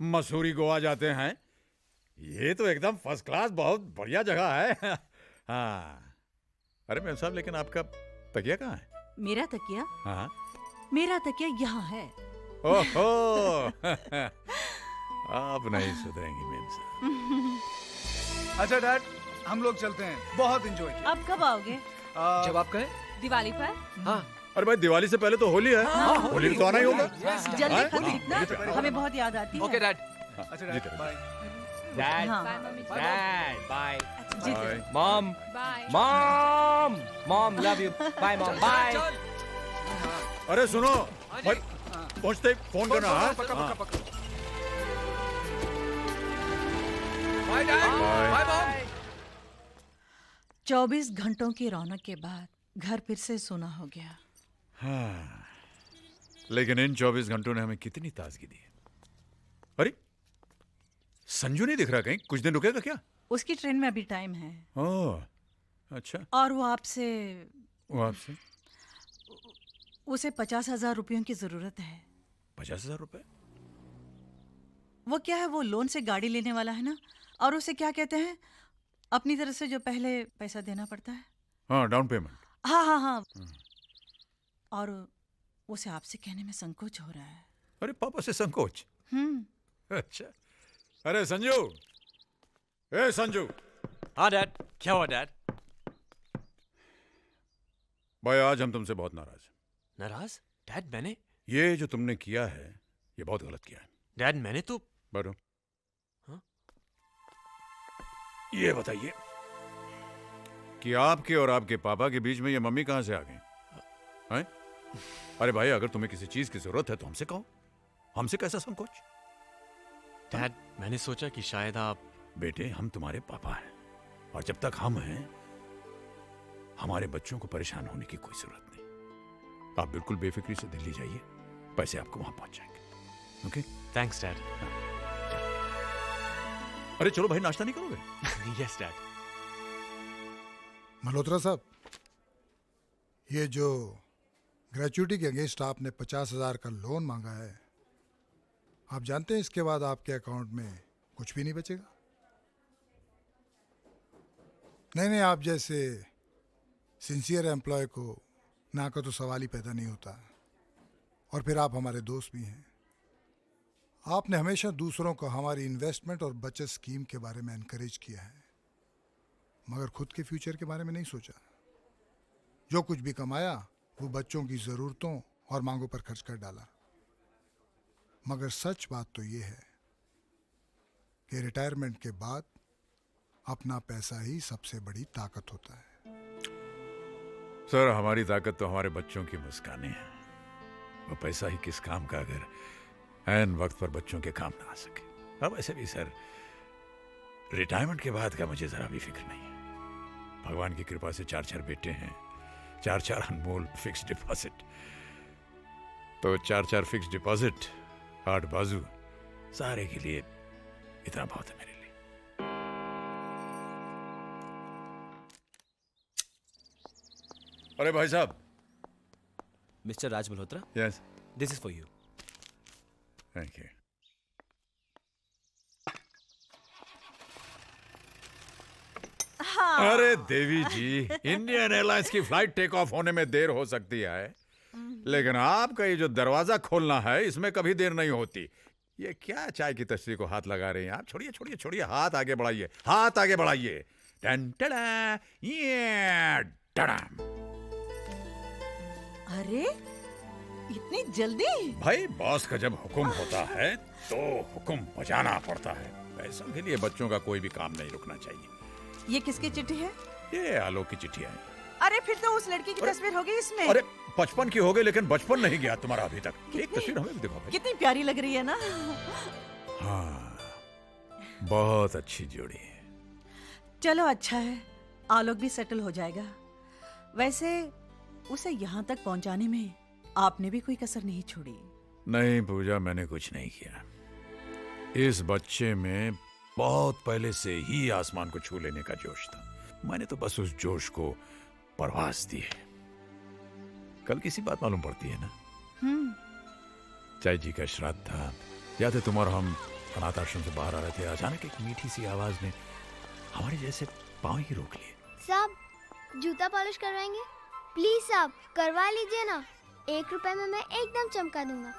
मसूरी गोवा जाते हैं। ये तो एकदम फर्स्ट क्लास, बहुत बढ़िया जगह है। हाँ। अरे मैम साहब, लेकिन आपका तकिया कहाँ है? मेरा तकिया? हाँ। मेरा तकिया यहाँ है। ओहो। आप नहीं सुधरेंगी मैम साहब। अच्छा डैड, हम लोग चलते हैं, बहुत एंजॉय किया। अब कब आओगे? जब आप कहें। दिवाली पर? हाँ। अरे भाई, दिवाली से पहले तो होली है। होली तो आना ही होगा। जल्दी हाँ? खरीदना, हमें बहुत याद आती है। Okay dad. अच्छा डैड, बाय। Dad, हाँ। Dad, bye. Ji Bye. Mom, Bye. Mom, love you. Bye, Mom. Bye. अरे सुनो भाई, पहुंचते ही फोन करना। हाँ? पक्का हाँ। पक्का पक्का। Bye dad. Bye mom. 24 घंटों की रौनक के बाद घर फिर से सूना हो गया। हाँ, लेकिन इन 24 घंटों ने हमें कितनी ताजगी दी है। अरे संजू नहीं दिख रहा कहीं, कुछ दिन रुकेगा क्या? उसकी ट्रेन में अभी टाइम है। ओह, अच्छा। और वो आपसे उसे 50,000 रुपयों की जरूरत है। 50,000 रुपए? वो क्या है, वो लोन से गाड़ी लेने वाला है ना, और उसे क्या कहते हैं, अपनी तरफ से जो पहले पैसा देना पड़ता है। हाँ, डाउन पेमेंट। हाँ हाँ हाँ। और उसे आपसे कहने में संकोच हो रहा है। अरे पापा से संकोच? अच्छा। अरे संजू, ए संजू। हाँ डैड, क्या हुआ डैड? भाई आज हम तुमसे बहुत नाराज हैं। नाराज? डैड मैंने? ये जो तुमने किया है, ये बहुत गलत किया है। डैड मैंने तो। बैठो। हाँ? ये बताइए कि आपके और आपके पापा के बीच में ये मम्मी कहां से आ गई? हैं? अरे भाई, अगर तुम्हें किसी चीज की जरूरत है तो हमसे कहो, हमसे कैसा संकोच? डैड मैंने सोचा कि शायद आप। बेटे, हम तुम्हारे पापा हैं, और जब तक हम हैं हमारे बच्चों को परेशान होने की कोई जरूरत नहीं। आप बिल्कुल बेफिक्री से दिल्ली जाइए, पैसे आपको वहां पहुंच जाएंगे। ओके? Thanks dad. अरे चलो भाई, नाश्ता नहीं करोगे? Yes dad. मल्होत्रा साहब, ये जो ग्रेचुइटी के अगेंस्ट आपने 50,000 का लोन मांगा है, आप जानते हैं इसके बाद आपके अकाउंट में कुछ भी नहीं बचेगा। नहीं, आप जैसे सिंसियर एम्प्लॉय को ना का तो सवाल ही पैदा नहीं होता, और फिर आप हमारे दोस्त भी हैं। आपने हमेशा दूसरों को हमारी इन्वेस्टमेंट और बचत स्कीम के बारे में एनकरेज किया है, मगर खुद के फ्यूचर के बारे में नहीं सोचा। जो कुछ भी कमाया वो बच्चों की ज़रूरतों और मांगों पर खर्च कर डाला। मगर सच बात तो ये है कि रिटायरमेंट के बाद अपना पैसा ही सबसे बड़ी ताकत होता है। सर, हमारी ताकत तो हमारे बच्चों की मुस्कानें हैं। वो पैसा ही किस काम का अगर ऐन वक्त पर बच्चों के काम ना आ सके। अब ऐसे भी सर, रिटायरमेंट के बाद का मुझे जरा भी फिक्र नहीं है। भगवान की कृपा से 4 बेटे हैं, 4 अनमोल फिक्स डिपॉजिट। तो 4 फिक्स डिपॉजिट, 8 बाजू, सारे के लिए इतना बहुत है मेरे लिए। अरे भाई साहब। Mister Raj Malhotra, yes, this is for you. Thank you. हाँ। अरे देवी जी, इंडियन एयरलाइंस की फ्लाइट टेक ऑफ होने में देर हो सकती है, लेकिन आपका ये जो दरवाजा खोलना है, इसमें कभी देर नहीं होती। ये क्या चाय की तस्वीर को हाथ लगा रहे हैं आप? छोड़िए छोड़िए छोड़िए, हाथ आगे बढ़ाइए, हाथ आगे बढ़ाइए। टन टड़ा, ये टड़ाम। अरे इतनी जल्दी? भाई, बॉस का जब हुक्म होता है तो हुक्म बजाना पड़ता है। पैसों के लिए बच्चों का कोई भी काम नहीं रुकना चाहिए। ये किसकी चिट्ठी है? ये आलोक की चिट्ठी है। अरे फिर तो उस लड़की की तस्वीर होगी इसमें। अरे 55 की हो गई, लेकिन बचपन नहीं गया तुम्हारा अभी तक। एक तस्वीर हमें भी दिखाओ भाई। कितनी प्यारी लग रही है ना। हाँ, बहुत अच्छी जोड़ी है। चलो अच्छा है, आलोक भी सेटल हो जाएगा। वैसे उसे यहाँ तक पहुँचाने में आपने भी कोई कसर नहीं छोड़ी। नहीं पूजा, मैंने कुछ नहीं किया। इस बच्चे में बहुत पहले से ही आसमान को छू लेने का जोश था। मैंने तो बस उस जोश को परवास दी है। कल किसी बात मालूम पड़ती है ना, चाय जी का श्राद्ध था, याद है तुम और हम अनाथ आश्रम से बाहर आ रहे थे, अचानक एक मीठी सी आवाज ने हमारे जैसे पांव ही रोक लिए। साहब जूता पॉलिश करवाएंगे? प्लीज साहब करवा लीजिए ना, 1 रुपए में मैं एकदम चमका दूंगा।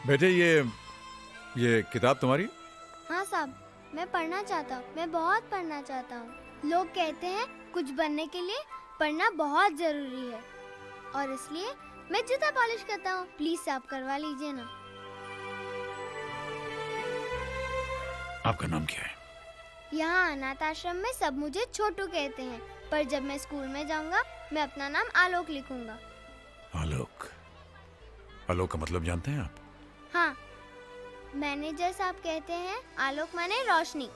बेटे ये किताब तुम्हारी? हाँ साहब, मैं पढ़ना चाहता हूँ, मैं बहुत पढ़ना चाहता हूँ। लोग कहते हैं कुछ बनने के लिए पढ़ना बहुत जरूरी है, और इसलिए मैं जूता पॉलिश करता हूँ। प्लीज साहब करवा लीजिए ना। आपका नाम क्या है? यहाँ अनाथ आश्रम में सब मुझे छोटू कहते हैं, पर जब मैं स्कूल में जाऊँगा मैं अपना नाम आलोक लिखूंगा। आलोक। आलोक का मतलब जानते हैं आप? हाँ, मैनेजर साहब कहते हैं आलोक माने रोशनी।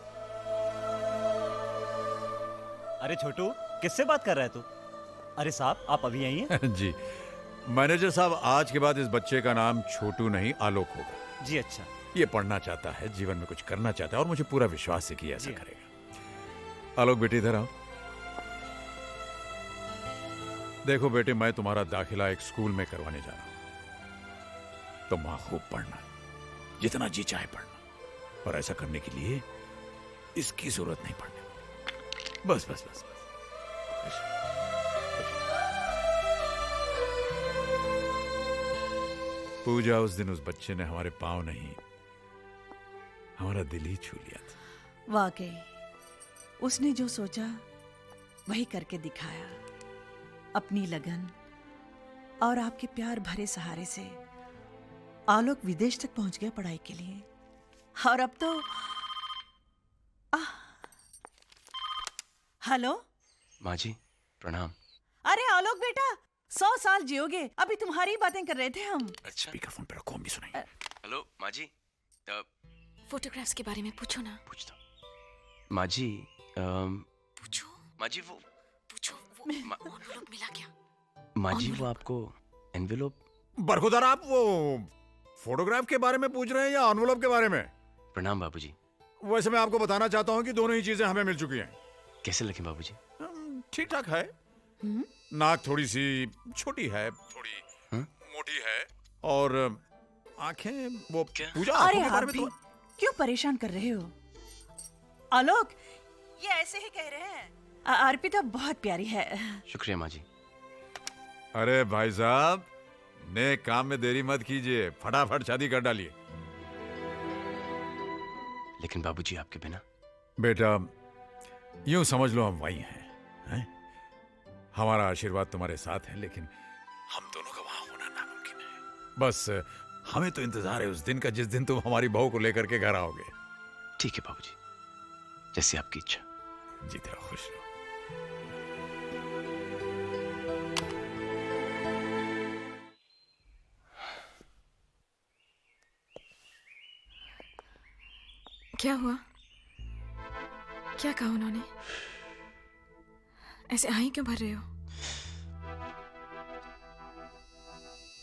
अरे छोटू, किससे बात कर रहा है तू? अरे साहब, आप अभी यहीं हैं? जी मैनेजर साहब, आज के बाद इस बच्चे का नाम छोटू नहीं आलोक होगा। जी अच्छा। ये पढ़ना चाहता है, जीवन में कुछ करना चाहता है, और मुझे पूरा विश्वास है कि ऐसा जी। करेगा। आलोक बेटे इधर आओ। देखो बेटे, मैं तुम्हारा दाखिला एक स्कूल में करवाने जा रहा हूं। तो मां खूब पढ़ना, जितना जी चाहे पढ़ना, और ऐसा करने के लिए इसकी जरूरत नहीं पड़ने। बस बस बस बस। पूजा, उस दिन उस बच्चे ने हमारे पांव नहीं, हमारा दिल ही छू लिया था। वाकई उसने जो सोचा वही करके दिखाया। अपनी लगन और आपके प्यार भरे सहारे से आलोक विदेश तक पहुंच गया पढ़ाई के लिए, और अब तो हेलो माँ जी प्रणाम। अरे आलोक बेटा, 100 साल जियोगे। अभी तुम्हारी बातें कर रहे थे हम। अच्छा, स्पीकरफोन पे रखो, हम भी सुनाएंगे। हेलो माँ जी। फोटोग्राफ्स के बारे में पूछो ना। पूछता हूँ माँ जी। पूछो माँ जी वो एनवेलप मिला क्या? माँ जी वो आपको एनवेलप। बरखुदार, आप वो फोटोग्राफ के बारे में पूछ रहे हैं या एनवेलप के बारे में? प्रणाम बाबूजी। वैसे मैं आपको बताना चाहता हूँ कि दोनों ही चीजें हमें मिल चुकी हैं। कैसे लगे बाबूजी? ठीक ठाक है। नाक थोड़ी सी छोटी है, थोड़ी मोटी है, और आंखें वो पूजा अरे आंखों के बारे आप में भी क्यों परेशान कर रहे हो? आलोक ये ऐसे ही कह रहे हैं। अर्पिता बहुत प्यारी है। शुक्रिया माँ जी। अरे भाई साहब, नेक काम में देरी मत कीजिए, फटाफट शादी कर डालिए। लेकिन बाबूजी आपके बिना। बेटा यूं समझ लो हम वही हैं? हमारा आशीर्वाद तुम्हारे साथ है, लेकिन हम दोनों का वहां होना नामुमकिन है। बस हमें तो इंतजार है उस दिन का जिस दिन तुम हमारी बहू को लेकर के घर आओगे। ठीक है बाबूजी, जैसे आपकी इच्छा। जीते रहो, खुश रहो। क्या हुआ? क्या कहा उन्होंने? ऐसे आही क्यों भर रहे हो?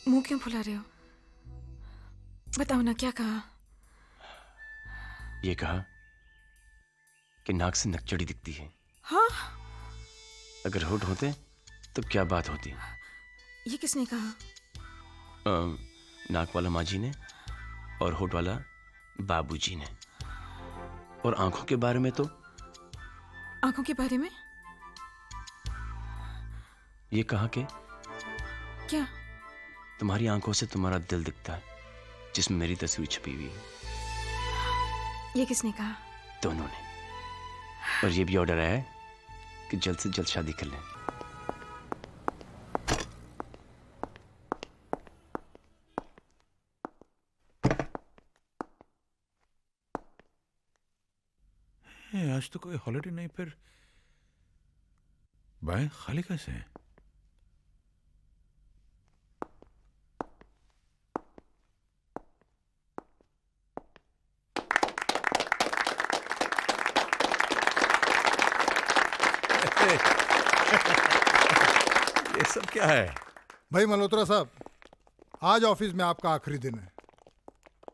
मुंह क्यों फुला रहे हो? बताओ ना, क्या कहा? ये कहा कि नाक से नकचड़ी दिखती है। हाँ? अगर होठ होते तो क्या बात होती? ये किसने कहा? नाक वाला माँ जी ने, और होठ वाला बाबूजी ने। और आंखों के बारे में तो? आंखों के बारे में ये कहा कि क्या? तुम्हारी आंखों से तुम्हारा दिल दिखता है, जिसमें मेरी तस्वीर छपी हुई है। ये किसने कहा? दोनों ने। और ये भी ऑर्डर आया है कि जल्द से जल्द शादी कर लें। आज तो कोई हॉलिडे नहीं, फिर बैंक खाली कैसे है? ये सब क्या है? भाई मल्होत्रा साहब, आज ऑफिस में आपका आखिरी दिन है,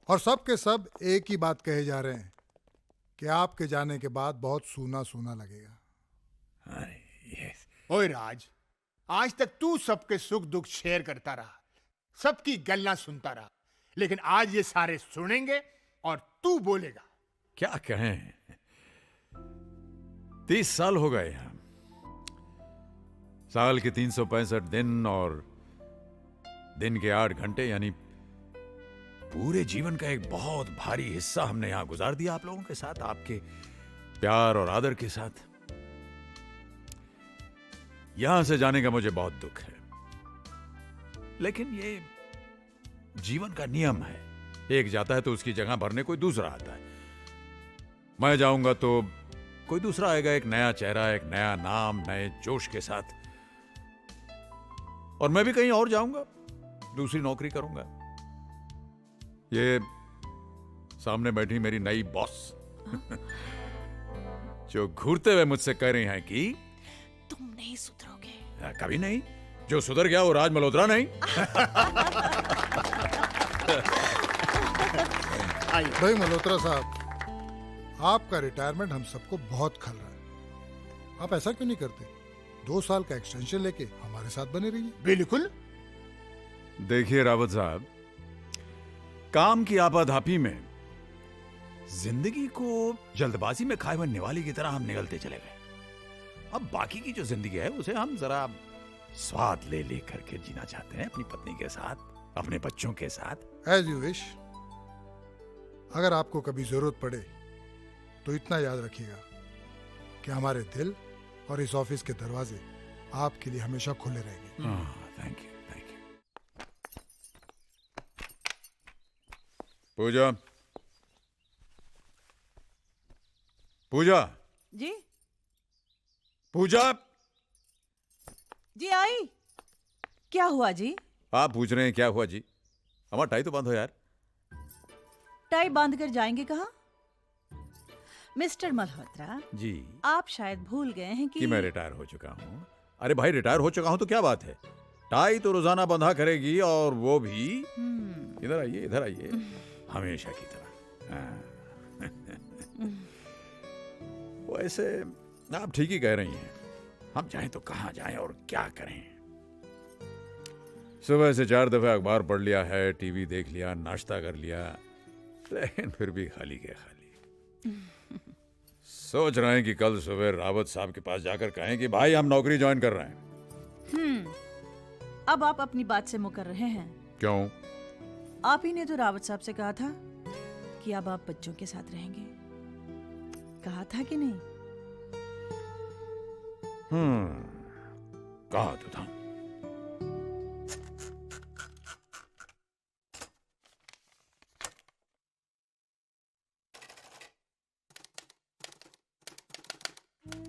और सब के सब एक ही बात कहे जा रहे हैं कि आपके जाने के बाद बहुत सूना सूना लगेगा। ओए राज, आज तक तू सबके सुख दुख शेयर करता रहा, सबकी गल्ला सुनता रहा, लेकिन आज ये सारे सुनेंगे और तू बोलेगा। क्या कहें, 30 साल हो गए हम, साल के 365 दिन और दिन के 8 घंटे, यानी पूरे जीवन का एक बहुत भारी हिस्सा हमने यहां गुजार दिया आप लोगों के साथ, आपके प्यार और आदर के साथ। यहां से जाने का मुझे बहुत दुख है, लेकिन ये जीवन का नियम है। एक जाता है तो उसकी जगह भरने कोई दूसरा आता है। मैं जाऊंगा तो कोई दूसरा आएगा, एक नया चेहरा, एक नया नाम, नए जोश के साथ। और मैं भी कहीं और जाऊंगा, दूसरी नौकरी करूंगा। ये सामने बैठी मेरी नई बॉस जो घूरते हुए मुझसे कह रही हैं कि तुम नहीं सुधरोगे। कभी नहीं। जो सुधर गया वो राज मल्होत्रा नहीं। भाई मल्होत्रा साहब, आपका रिटायरमेंट हम सबको बहुत खल रहा है। आप ऐसा क्यों नहीं करते, 2 साल का एक्सटेंशन लेके हमारे साथ बने रहिए। बिल्कुल। देखिए रावत साहब, काम की आपाधापी में जिंदगी को जल्दबाजी में खाए हुए निवाले की तरह हम निगलते चले गए। अब बाकी की जो जिंदगी है उसे हम जरा स्वाद ले ले करके जीना चाहते हैं, अपनी पत्नी के साथ, अपने बच्चों के साथ। As you wish. अगर आपको कभी जरूरत पड़े तो इतना याद रखिएगा कि हमारे दिल और इस ऑफिस के दरवाजे आपके लिए हमेशा खुले रहेंगे। Thank you, thank you. Puja, Puja, जी पूजा। जी आई। क्या हुआ जी? आप पूछ रहे हैं क्या हुआ जी? हमारा टाई तो बंद हो यार। टाई बांध कर जाएंगे कहाँ? मिस्टर मल्होत्रा जी, आप शायद भूल गए हैं कि मैं रिटायर हो चुका हूँ। अरे भाई, रिटायर हो चुका हूँ तो क्या बात है, टाई तो रोजाना बंधा करेगी, और वो भी इधर आइए, इधर आइए, हमेशा की तरह। वैसे आप ठीक ही कह रही हैं, हम जाएं तो कहाँ जाएं और क्या करें। सुबह से 4 दफे अखबार पढ़ लिया है, टीवी देख लिया, नाश्ता कर लिया, लेकिन फिर भी खाली के खाली। सोच रहे हैं कि कल सुबह रावत साहब के पास जाकर कहें कि भाई हम नौकरी ज्वाइन कर रहे हैं। अब आप अपनी बात से मुकर रहे हैं। क्यों? आप ही ने तो रावत साहब से कहा था कि अब आप बच्चों के साथ रहेंगे, कहा था कि नहीं? कहा तो था।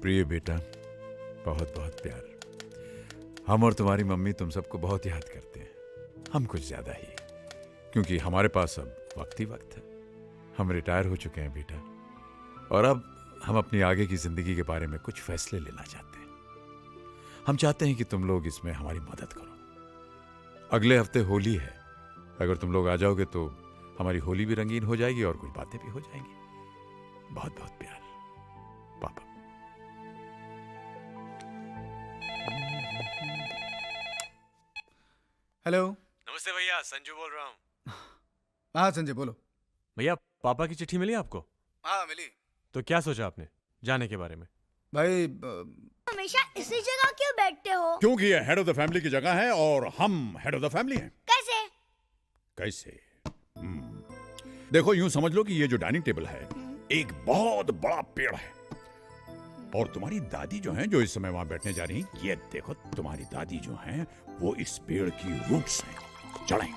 प्रिय बेटा, बहुत बहुत प्यार। हम और तुम्हारी मम्मी तुम सबको बहुत याद करते हैं, हम कुछ ज्यादा ही, क्योंकि हमारे पास अब वक्त ही वक्त है। हम रिटायर हो चुके हैं बेटा, और अब हम अपनी आगे की जिंदगी के बारे में कुछ फैसले लेना चाहते हैं। हम चाहते हैं कि तुम लोग इसमें हमारी मदद करो। अगले हफ्ते होली है, अगर तुम लोग आ जाओगे तो हमारी होली भी रंगीन हो जाएगी और कुछ बातें भी हो जाएंगी। बहुत बहुत प्यार, पापा। हेलो। नमस्ते भैया, संजू बोल रहा हूँ। हाँ संजय बोलो। भैया, पापा की चिट्ठी मिली आपको? हाँ मिली। तो क्या सोचा आपने जाने के बारे में? भाई हमेशा इसी जगह क्यों बैठते हो? क्योंकि ये हेड ऑफ द फैमिली की जगह है और हम हेड ऑफ द फैमिली हैं। कैसे? कैसे? देखो, यूं समझ लो कि ये जो डाइनिंग टेबल है एक बहुत बड़ा पेड़ है, और तुम्हारी दादी जो हैं, जो इस समय वहां बैठने जा रही, ये देखो, तुम्हारी दादी जो हैं वो इस पेड़ की रूट्स हैं, जड़ें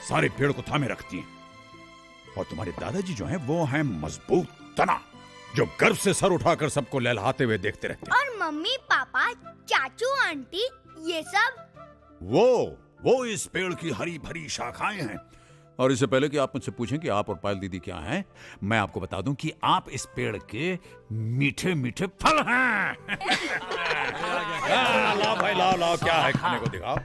सारे पेड़ को थामे रखती हैं। और तुम्हारे दादाजी जो हैं वो हैं मजबूत तना, जो गर्व से सर उठाकर सबको लहलहाते हुए देखते रहते हैं। और मम्मी पापा चाचू आंटी ये सब? वो इस पेड़ की हरी भरी शाखाएं हैं। और इससे पहले कि आप मुझसे पूछें कि आप और पायल दीदी क्या हैं, मैं आपको बता दूं कि आप इस पेड़ के मीठे मीठे फल हैं। लाओ भाई, लाओ, क्या है खाने को दिखाओ।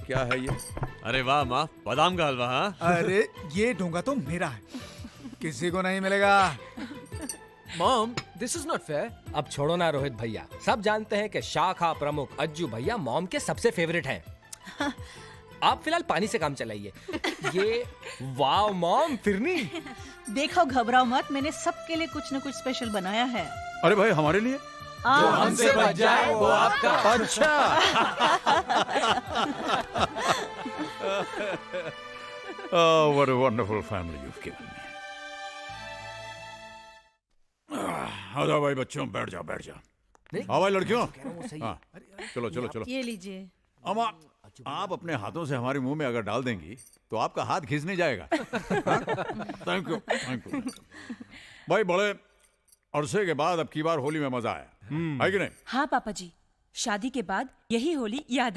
क्या है ये? अरे वाह माँ, बादाम का हलवा। हाँ, अरे ये ढोंगा तो मेरा है, किसी को नहीं मिलेगा। Mom, this is not fair. अब छोड़ो ना रोहित भैया, सब जानते हैं कि शाखा प्रमुख अज्जू भैया मॉम के सबसे फेवरेट हैं। आप फिलहाल पानी से काम चलाइए। ये वाह मॉम, फिरनी। देखो घबराओ मत, मैंने सबके लिए कुछ न कुछ स्पेशल बनाया है। अरे भाई हमारे लिए? जो हमसे बच जाए वो आपका। अच्छा। Oh, what a wonderful family you've given me. आ जाओ भाई बच्चों, बैठ जाओ बैठ जाओ। हाँ भाई लड़कियों, हाँ चलो चलो चलो। ये लीजिए। अम्मा, आप अपने हाथों से हमारे मुंह में अगर डाल देंगी तो आपका हाथ खींच नहीं जाएगा। थैंक यू थैंक यू भाई, बड़े अरसे के बाद अब की बार होली में मजा आया है कि नहीं? हाँ पापा जी, शादी के बाद यही होली याद